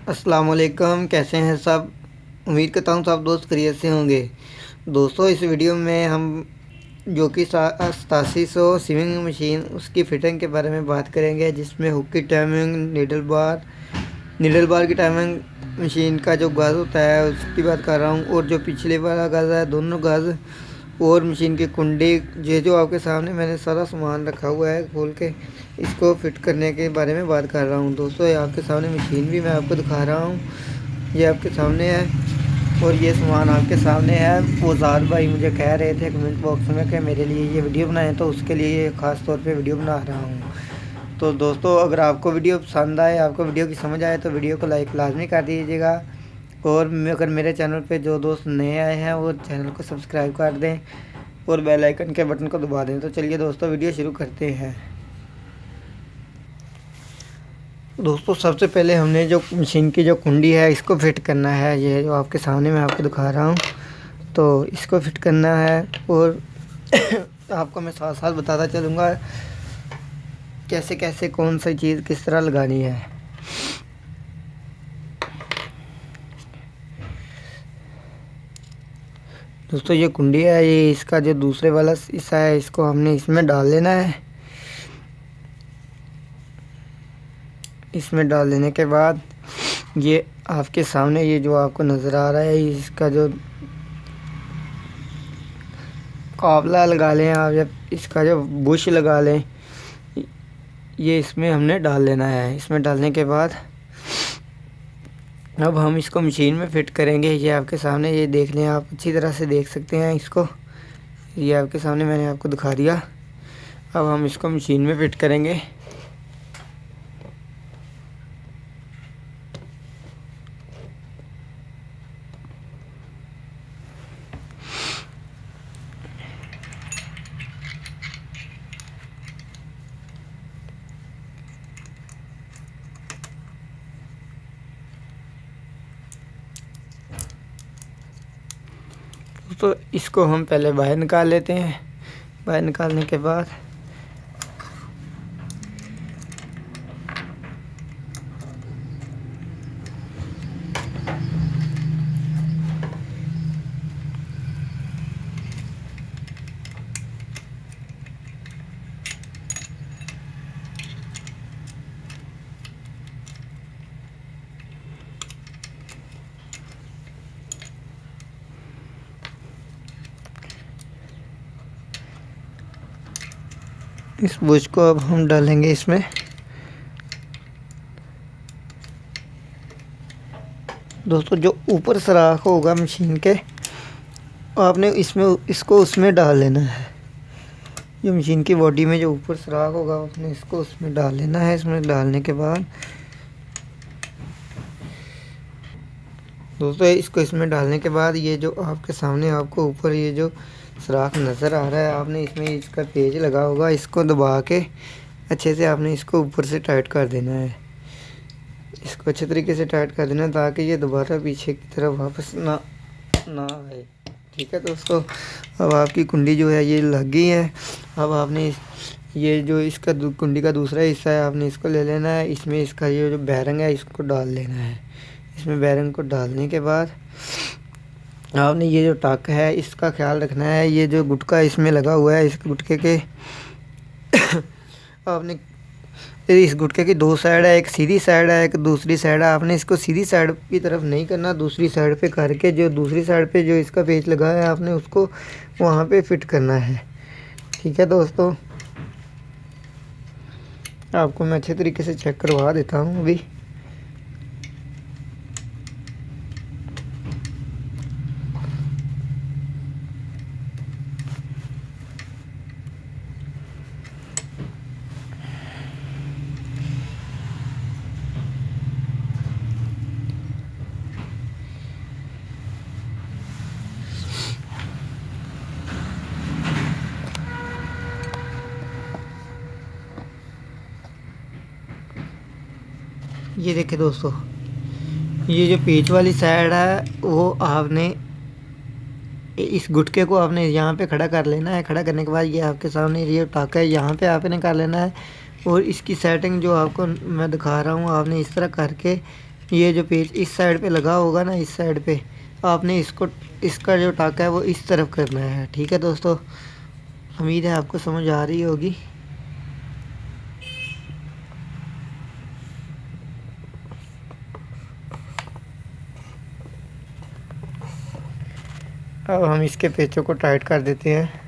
अस्सलाम वालेकुम। कैसे हैं सब? उम्मीद करता हूँ सब दोस्त खैरियत से होंगे। दोस्तों, इस वीडियो में हम जो कि 8700 स्विंग मशीन उसकी फ़िटिंग के बारे में बात करेंगे, जिसमें हुक की टाइमिंग, नीडल बार की टाइमिंग, मशीन का जो गज़ होता है उसकी बात कर रहा हूँ, और जो पिछले वाला गज़ है दोनों गज़, और मशीन की कुंडी। ये जो आपके सामने मैंने सारा सामान रखा हुआ है खोल के, इसको फिट करने के बारे में बात कर रहा हूँ। दोस्तों, ये आपके सामने मशीन भी मैं आपको दिखा रहा हूँ, ये आपके सामने है, और ये सामान आपके सामने है। फौजाद भाई मुझे कह रहे थे कमेंट बॉक्स में कि मेरे लिए ये वीडियो बनाएं, तो उसके लिए ये ख़ास तौर पे वीडियो बना रहा हूँ। तो दोस्तों, अगर आपको वीडियो पसंद आए, आपको वीडियो की समझ आए, तो वीडियो को लाइक लाजमी कर दीजिएगा। और अगर मेरे चैनल पे जो दोस्त नए आए हैं वो चैनल को सब्सक्राइब कर दें और बेल आइकन के बटन को दबा दें। तो चलिए दोस्तों, वीडियो शुरू करते हैं। दोस्तों, सबसे पहले हमने जो मशीन की जो कुंडी है इसको फिट करना है। ये जो आपके सामने मैं आपको दिखा रहा हूँ, तो इसको फिट करना है। और आपको मैं साथ साथ बताता चलूँगा कैसे कैसे कौन सी चीज़ किस तरह लगानी है। दोस्तों, ये कुंडी है, ये इसका जो दूसरे वाला हिस्सा है इसको हमने इसमें डाल लेना है। इसमें डाल देने के बाद ये आपके सामने ये जो आपको नज़र आ रहा है, इसका जो काबला लगा लें आप, या इसका जो बुश लगा लें, ये इसमें हमने डाल लेना है। इसमें डालने के बाद अब हम इसको मशीन में फ़िट करेंगे। ये आपके सामने, ये देख लें, आप अच्छी तरह से देख सकते हैं इसको। ये आपके सामने मैंने आपको दिखा दिया। अब हम इसको मशीन में फ़िट करेंगे। तो इसको हम पहले बाहर निकाल लेते हैं। बाहर निकालने के बाद इस बुश को अब हम डालेंगे इसमें। दोस्तों, जो ऊपर सुराख होगा मशीन के, आपने इसको उसमें डाल लेना है। जो मशीन की बॉडी में जो ऊपर सुराख होगा आपने इसको उसमें डाल लेना है। इसमें डालने के बाद दोस्तों, इसको इसमें डालने के बाद ये जो आपके सामने आपको ऊपर ये जो सुराख नज़र आ रहा है, आपने इसमें इसका पेज लगा होगा, इसको दबा के अच्छे से आपने इसको ऊपर से टाइट कर देना है। इसको अच्छे तरीके से टाइट कर देना है ताकि ये दोबारा पीछे की तरफ वापस ना आए। ठीक है दोस्तों, अब आपकी कुंडी जो है ये लग गई है। अब आपने ये जो इसका कुंडी का दूसरा हिस्सा है, आपने इसको ले लेना है। इसमें इसका ये जो बैरंग है इसको डाल लेना है। इसमें बैरंग को डालने के बाद आपने ये जो टाक है इसका ख्याल रखना है। ये जो गुटका इसमें लगा हुआ है, इस गुटके के आपने इस गुटके की दो साइड है, एक सीधी साइड है, एक दूसरी साइड है। आपने इसको सीधी साइड की तरफ नहीं करना, दूसरी साइड पे करके जो दूसरी साइड पे जो इसका पेच लगा है आपने उसको वहाँ पे फिट करना है। ठीक है दोस्तों, आपको मैं अच्छे तरीके से चेक करवा देता हूँ अभी। ये देखिए दोस्तों, ये जो पेच वाली साइड है वो आपने इस गुटके को आपने यहाँ पे खड़ा कर लेना है। खड़ा करने के बाद ये आपके सामने ये टाका है, यहाँ पे आपने कर लेना है। और इसकी सेटिंग जो आपको मैं दिखा रहा हूँ, आपने इस तरह करके ये जो पेच इस साइड पे लगा होगा ना, इस साइड पे आपने इसका जो टाका है वो इस तरफ करना है। ठीक है दोस्तों, उम्मीद है आपको समझ आ रही होगी। अब हम इसके पेचों को टाइट कर देते हैं।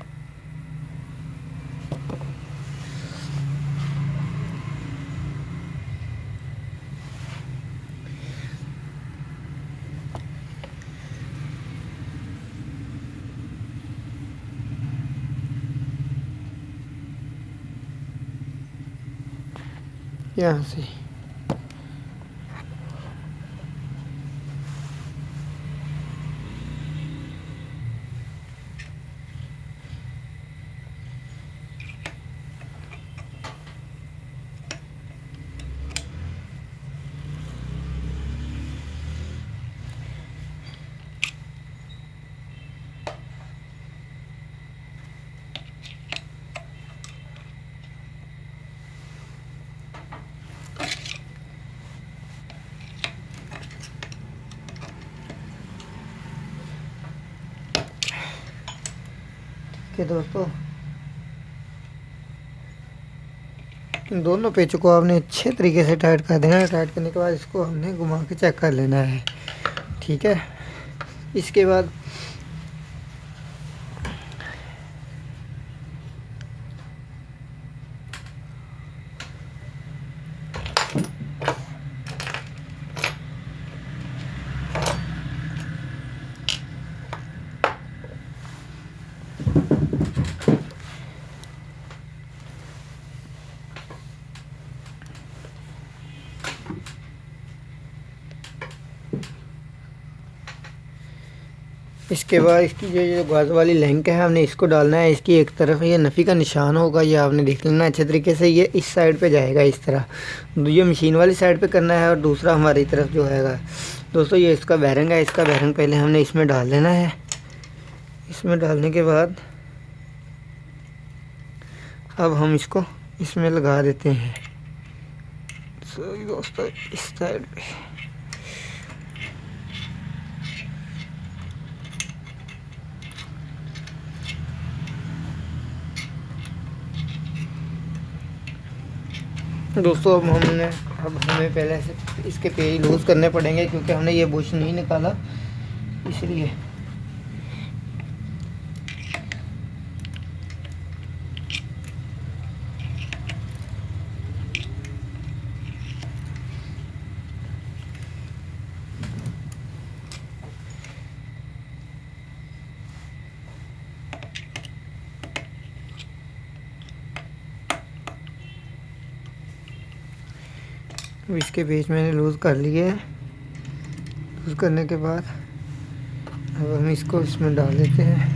यहाँ से कि दोस्तों इन दोनों पेचों को आपने अच्छे तरीके से टाइट कर देना है। टाइट करने के बाद इसको हमने घुमा के चेक कर लेना है। ठीक है, इसके बाद इसकी जो गाज वाली लैंक है हमने इसको डालना है। इसकी एक तरफ ये नफ़ी का निशान होगा, ये आपने देख लेना अच्छे तरीके से। ये इस साइड पे जाएगा इस तरह, ये मशीन वाली साइड पे करना है और दूसरा हमारी तरफ जो हैगा। दोस्तों ये इसका बैरंग है, इसका बैरंग पहले हमने इसमें डाल देना है। इसमें डालने के बाद अब हम इसको इसमें लगा देते हैं। दोस्तों इस साइड पे दोस्तों अब हमें पहले से इसके पेज लूज़ करने पड़ेंगे, क्योंकि हमने ये बुश नहीं निकाला इसलिए। इसके पेज मैंने लूज़ कर लिए है। लूज़ करने के बाद अब हम इसको इसमें डाल देते हैं।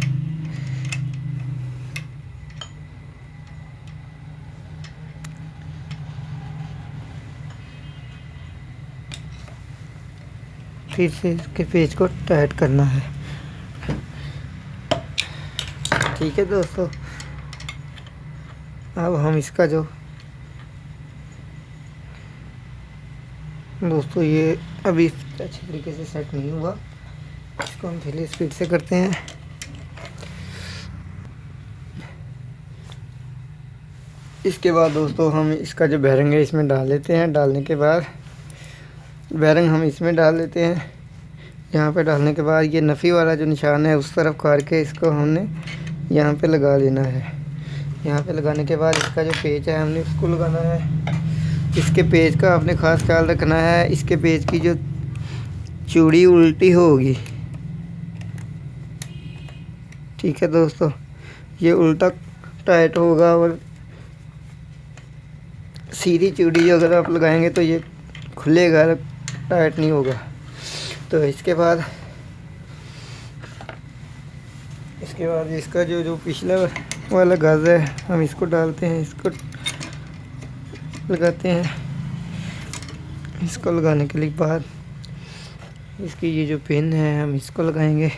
फिर से इसके पेज को टाइट करना है। ठीक है दोस्तों, अब हम इसका जो दोस्तों ये अभी अच्छी तरीके से सेट नहीं हुआ, इसको हम पहले स्पीड से करते हैं। इसके बाद दोस्तों हम इसका जो बैरंग है इसमें डाल लेते हैं। डालने के बाद बैरंग हम इसमें डाल लेते हैं। यहाँ पे डालने के बाद ये नफ़ी वाला जो निशान है उस तरफ करके इसको हमने यहाँ पे लगा लेना है। यहाँ पे लगाने के बाद इसका जो पेच है हमने उसको लगाना है। इसके पेज का आपने ख़ास ख्याल रखना है, इसके पेज की जो चूड़ी उल्टी होगी। ठीक है दोस्तों, ये उल्टा टाइट होगा और सीधी चूड़ी अगर आप लगाएंगे तो ये खुलेगा, टाइट नहीं होगा। तो इसके बाद इसका जो पिछला वाला गाज़ है हम इसको डालते हैं, इसको लगाते हैं। इसको लगाने के लिए बाद इसकी ये जो पिन है हम इसको लगाएंगे।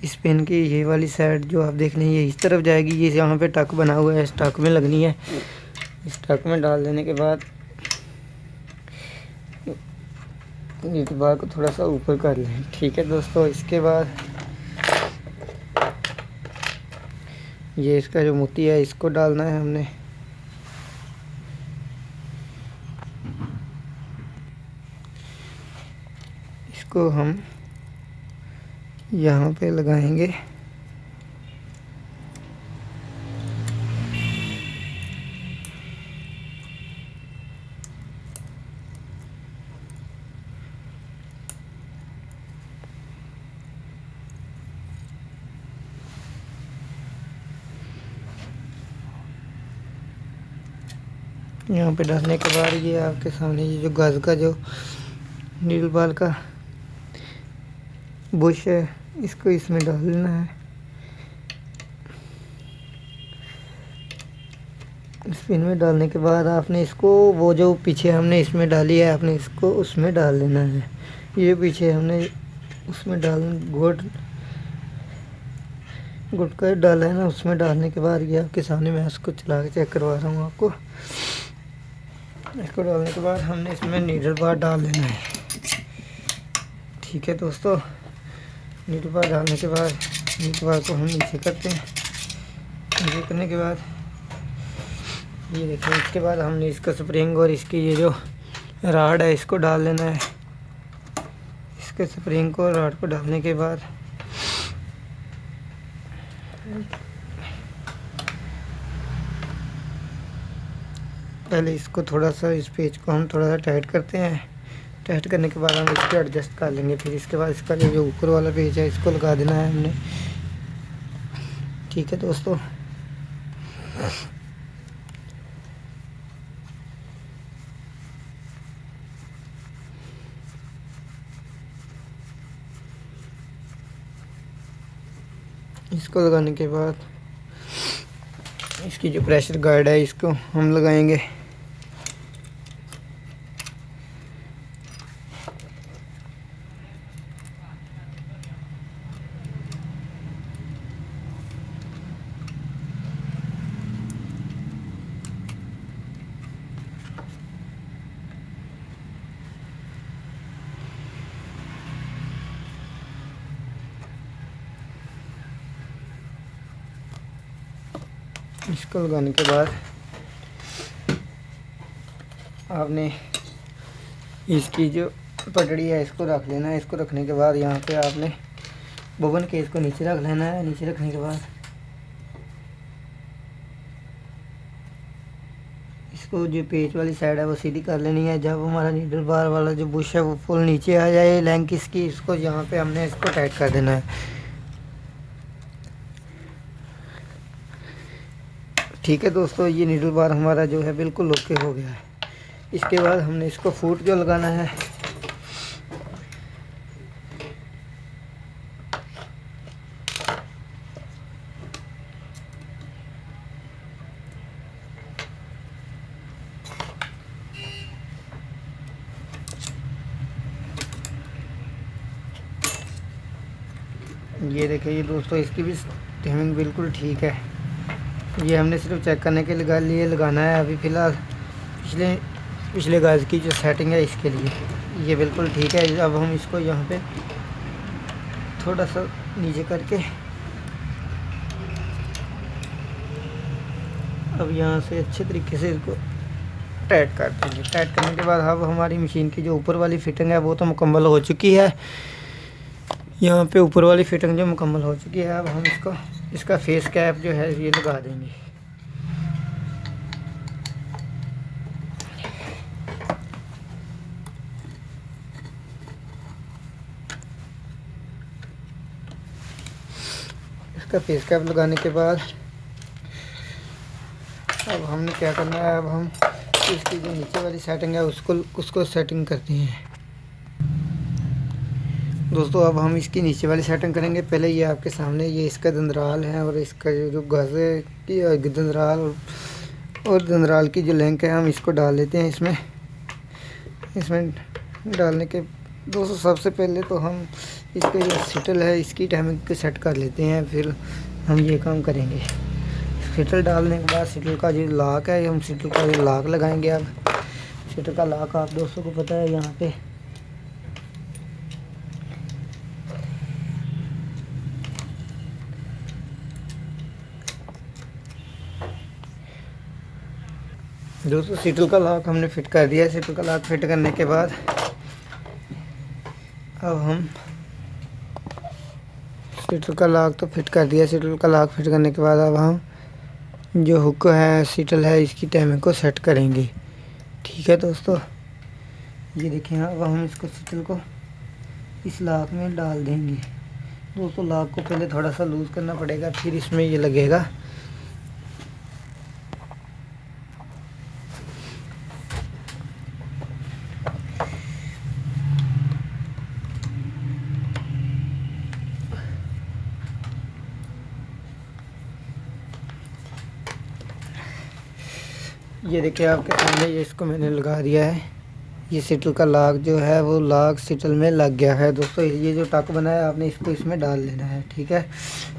इस पिन की ये वाली साइड जो आप देख लें ये इस तरफ जाएगी। ये यहाँ पे टक बना हुआ है, इस टक में लगनी है। इस टक में डाल देने के बाद नीडल बार को थोड़ा सा ऊपर कर लें। ठीक है दोस्तों, इसके बाद ये इसका जो मोती है इसको डालना है हमने। इसको हम यहाँ पे लगाएंगे। यहाँ पे डालने के बाद ये आपके सामने ये जो गाज का जो नीडल बाल का बुश है इसको इसमें डाल देना है। स्पिन में डालने के बाद आपने इसको वो जो पीछे हमने इसमें डाली है आपने इसको उसमें डाल देना है। ये पीछे हमने उसमें गुटका डाला है ना, उसमें डालने के बाद ये आपके सामने मैं इसको चला के चेक करवा रहा हूँ आपको। इसको डालने के बाद हमने इसमें नीडल बार डाल देना है। ठीक है दोस्तों, नीडल बार डालने के बाद नीडल बार को हम नीचे करते हैं। नीचे करने के बाद ये देखिए, इसके बाद हमने इसका स्प्रिंग और इसकी ये जो राड है इसको डाल देना है। इसके स्प्रिंग को राड को डालने के बाद पहले इसको थोड़ा सा, इस पेज को हम थोड़ा सा टाइट करते हैं। टाइट करने के बाद हम इसको एडजस्ट कर लेंगे। फिर इसके बाद इसका जो ऊपर वाला पेज है इसको लगा देना है हमने। ठीक है दोस्तों, इसको लगाने के बाद इसकी जो प्रेशर गार्ड है इसको हम लगाएंगे। इसको लगाने के बाद आपने इसकी जो पटड़ी है इसको रख लेना है। इसको रखने के बाद यहाँ पे आपने बोबन के इसको नीचे रख लेना है। नीचे रखने के बाद इसको जो पेच वाली साइड है वो सीधी कर लेनी है। जब हमारा नीडल बार वाला जो बुश है वो फुल नीचे आ जाए लेंथ इसकी, इसको यहाँ पे हमने इसको टाइट कर देना है। ठीक है दोस्तों, ये नीडल बार हमारा जो है बिल्कुल ओके हो गया है। इसके बाद हमने इसको फूट जो लगाना है ये देखिए। ये दोस्तों इसकी भी टाइमिंग बिल्कुल ठीक है। ये हमने सिर्फ चेक करने के लिए लगाना है। अभी फ़िलहाल पिछले गाज की जो सेटिंग है इसके लिए ये बिल्कुल ठीक है। अब हम इसको यहाँ पे थोड़ा सा नीचे करके अब यहाँ से अच्छे तरीके से इसको टाइट कर देंगे। टाइट करने के बाद अब हमारी मशीन की जो ऊपर वाली फिटिंग है वो तो मुकम्मल हो चुकी है। यहाँ पे ऊपर वाली फिटिंग जो मुकम्मल हो चुकी है, अब हम इसका फेस कैप जो है ये लगा देंगे। इसका फेस कैप लगाने के बाद अब हमने क्या करना है, अब हम इसकी जो नीचे वाली सेटिंग है उसको सेटिंग करते हैं दोस्तों। अब हम इसकी नीचे वाली सेटिंग करेंगे। पहले ये आपके सामने ये इसका दंदराल है और इसका जो गज़ है कि दंदराल और दंदराल की जो लिंक है हम इसको डाल लेते हैं इसमें डालने के दोस्तों सबसे पहले तो हम इसके जो सिटल है इसकी टाइमिंग को सेट कर लेते हैं, फिर हम ये काम करेंगे। सिटल डालने के बाद सिटल का जो लॉक है हम सिटल का जो लॉक लगाएंगे। अब सिटल का लॉक आप दोस्तों को पता है यहाँ पे दोस्तों सीटल का लॉक हमने फिट कर दिया है। सीटल का लॉक फिट करने के बाद अब हम सीटल का लॉक तो फिट कर दिया। सीटल का लॉक फिट करने के बाद अब हम जो हुक है सीटल है इसकी टाइमिंग को सेट करेंगे। ठीक है दोस्तों, ये देखिए अब हम इसको सीटल को इस लॉक में डाल देंगे। दोस्तों लॉक को पहले थोड़ा सा लूज़ करना पड़ेगा, फिर इसमें ये लगेगा। ये देखिए आपके सामने ये इसको मैंने लगा दिया है। ये सीटल का लॉक जो है वो लॉक सीटल में लग गया है। दोस्तों ये जो टक बना है आपने इसको इसमें डाल लेना है। ठीक है,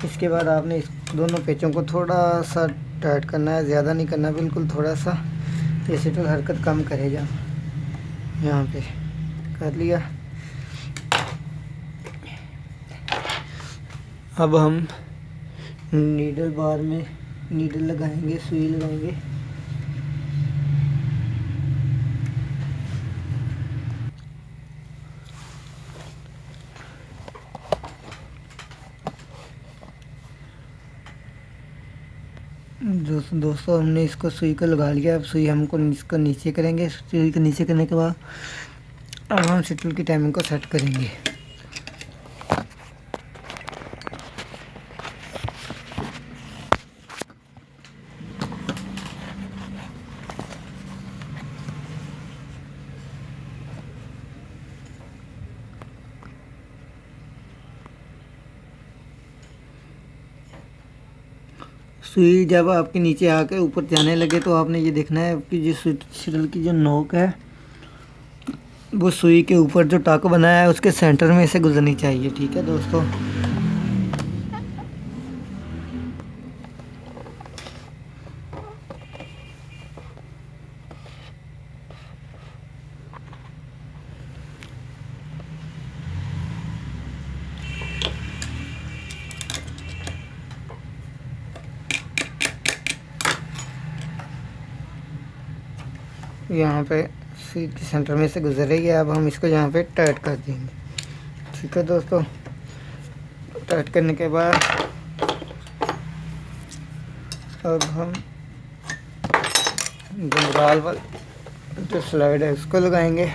इसके बाद आपने इस दोनों पेचों को थोड़ा सा टाइट करना है, ज़्यादा नहीं करना, बिल्कुल थोड़ा सा। ये सीटल हरकत कम करेगा। यहाँ पे कर लिया। अब हम नीडल बार में नीडल लगाएंगे, सुई लगाएंगे। दोस्तों हमने इसको सुई को लगा लिया। अब सुई हमको इसको नीचे करेंगे। सुई को नीचे करने के बाद अब हम सीटल की टाइमिंग को सेट करेंगे। सुई जब आपके नीचे आकर ऊपर जाने लगे तो आपने ये देखना है कि जो सीटल की जो नोक है वो सुई के ऊपर जो टाक बनाया है उसके सेंटर में से गुजरनी चाहिए। ठीक है दोस्तों, यहाँ पे सुई के सेंटर में से गुजर रही है। अब हम इसको यहाँ पे टाइट कर देंगे। ठीक है दोस्तों, टाइट करने के बाद अब हम जंगल वाली जो स्लाइड है उसको लगाएंगे।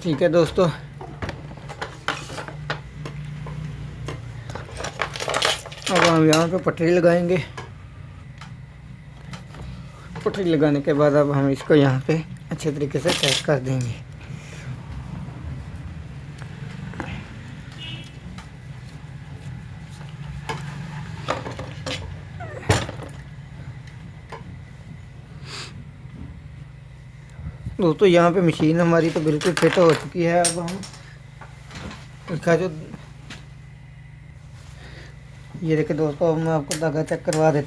ठीक है दोस्तों, अब हम यहाँ पे पटरी लगाएंगे। पटरी लगाने के बाद अब हम इसको यहाँ पे अच्छे तरीके से टाइट कर देंगे। दोस्तों यहाँ पे मशीन हमारी तो बिल्कुल फिट हो चुकी है। अब हम इसका जो ये देखिए दोस्तों, अब मैं आपको धागा चेक करवा देता हूँ।